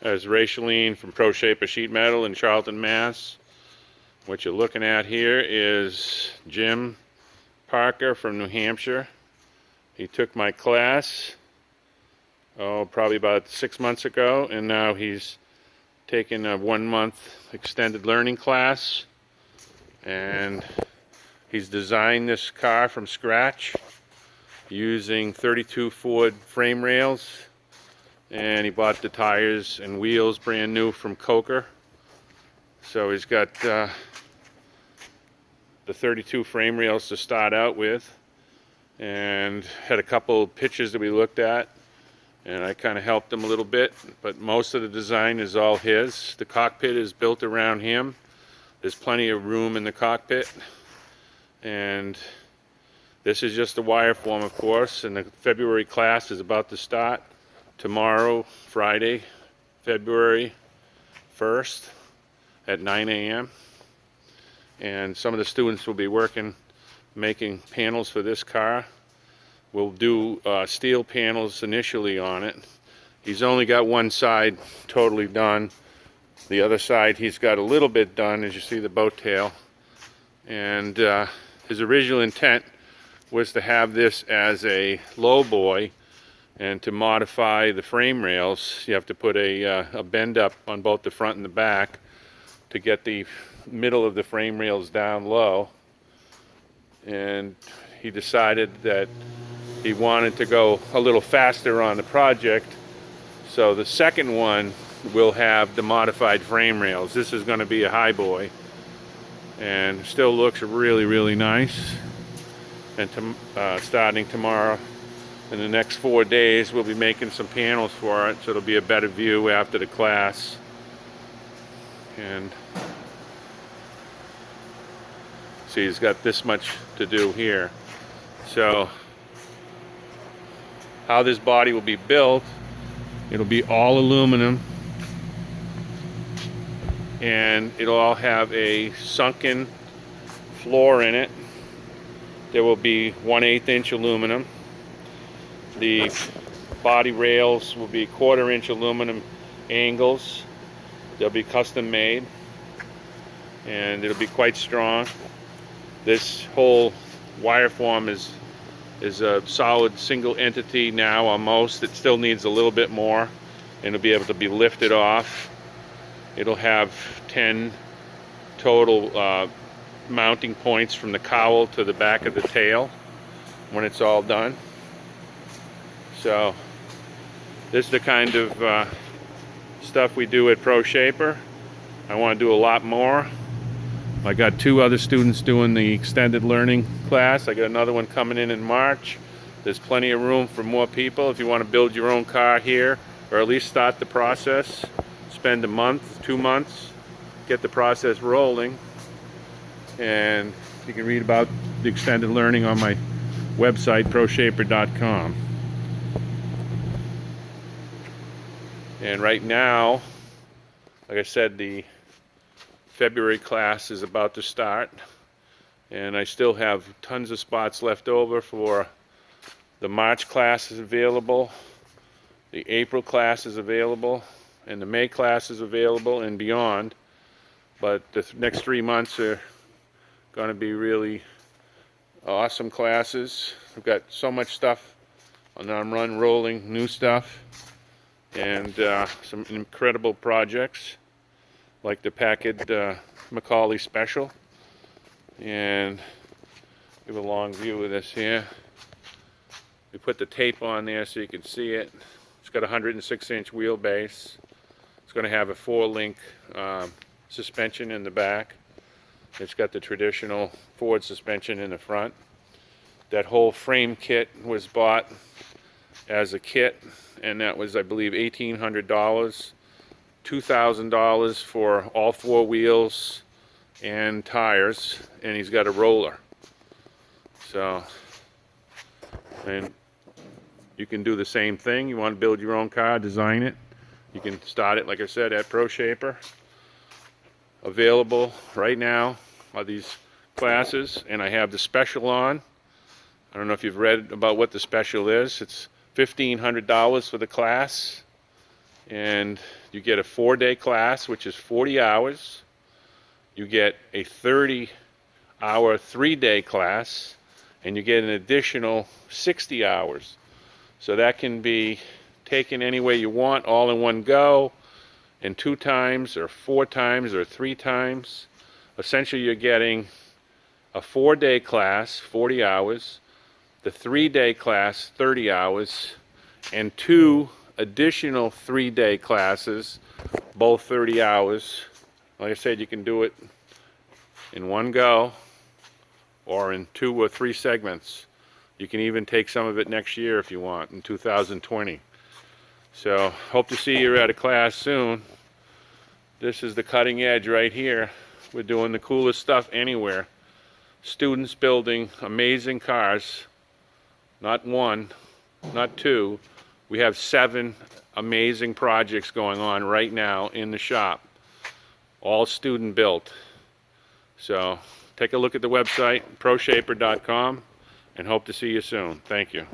As Rachaline from Pro Shaper Sheet Metal in Charlton, Mass. What you're looking at here is Jim Parker from New Hampshire. He took my class, probably about 6 months ago, and now he's taken a 1-month extended learning class, and he's designed this car from scratch using 32 Ford frame rails, and he bought the tires and wheels brand new from Coker. So he's got the 32 frame rails to start out with, and had a couple pictures that we looked at, and I kind of helped him a little bit, but most of the design is all his. The cockpit is built around him. There's plenty of room in the cockpit, and this is just a wire form, of course, and the February class is about to start tomorrow, Friday, February 1st at 9 a.m. And some of the students will be making panels for this car. We'll do steel panels initially on it. He's only got one side totally done. The other side he's got a little bit done, as you see the boat tail. And his original intent was to have this as a lowboy, and to modify the frame rails you have to put a bend up on both the front and the back to get the middle of the frame rails down low. And he decided that he wanted to go a little faster on the project, so the second one will have the modified frame rails. This is going to be a highboy, and still looks really, really nice. And starting tomorrow, in the next 4 days, we'll be making some panels for it, so it'll be a better view after the class. And see, he's got this much to do here. So how this body will be built, it'll be all aluminum, and it'll all have a sunken floor in it. There will be 1/8 inch aluminum. The body rails will be 1/4 inch aluminum angles. They'll be custom made, and it'll be quite strong. This whole wire form is a solid single entity now almost. It still needs a little bit more, and it'll be able to be lifted off. It'll have 10 total mounting points from the cowl to the back of the tail when it's all done. So this is the kind of stuff we do at Pro Shaper. I want to do a lot more. I got 2 other students doing the extended learning class. I got another one coming in March. There's plenty of room for more people. If you want to build your own car here, or at least start the process, spend a month, 2 months, get the process rolling. And you can read about the extended learning on my website, proshaper.com. And right now, like I said, the February class is about to start, and I still have tons of spots left over for the March class is available, the April class is available, and the May class is available, and beyond. But the next 3 months are going to be really awesome classes. We've got so much stuff on the run, rolling, new stuff, and some incredible projects like the Packard Macaulay Special. And give a long view of this here. We put the tape on there so you can see it. It's got a 106-inch wheelbase. It's going to have a 4-link suspension in the back. It's got the traditional Ford suspension in the front. That whole frame kit was bought as a kit, and that was, I believe, $1,800. $2,000 for all 4 wheels and tires, and he's got a roller. So, and you can do the same thing. You want to build your own car, design it. You can start it, like I said, at Pro Shaper. Available right now are these classes, and I have the special on. I don't know if you've read about what the special is. It's $1,500 for the class, and you get a 4-day class, which is 40 hours. You get a 30-hour 3-day class, and you get an additional 60 hours. So that can be taken any way you want, all in one go, in 2 times or 4 times or 3 times. Essentially, you're getting a 4-day class, 40 hours, the 3-day class, 30 hours, and 2 additional 3-day classes, both 30 hours. Like I said, you can do it in one go or in 2 or 3 segments. You can even take some of it next year if you want, in 2020. So, hope to see you at a class soon. This is the cutting edge right here. We're doing the coolest stuff anywhere. Students building amazing cars. Not 1, not 2. We have 7 amazing projects going on right now in the shop. All student built. So, take a look at the website, proshaper.com, and hope to see you soon. Thank you.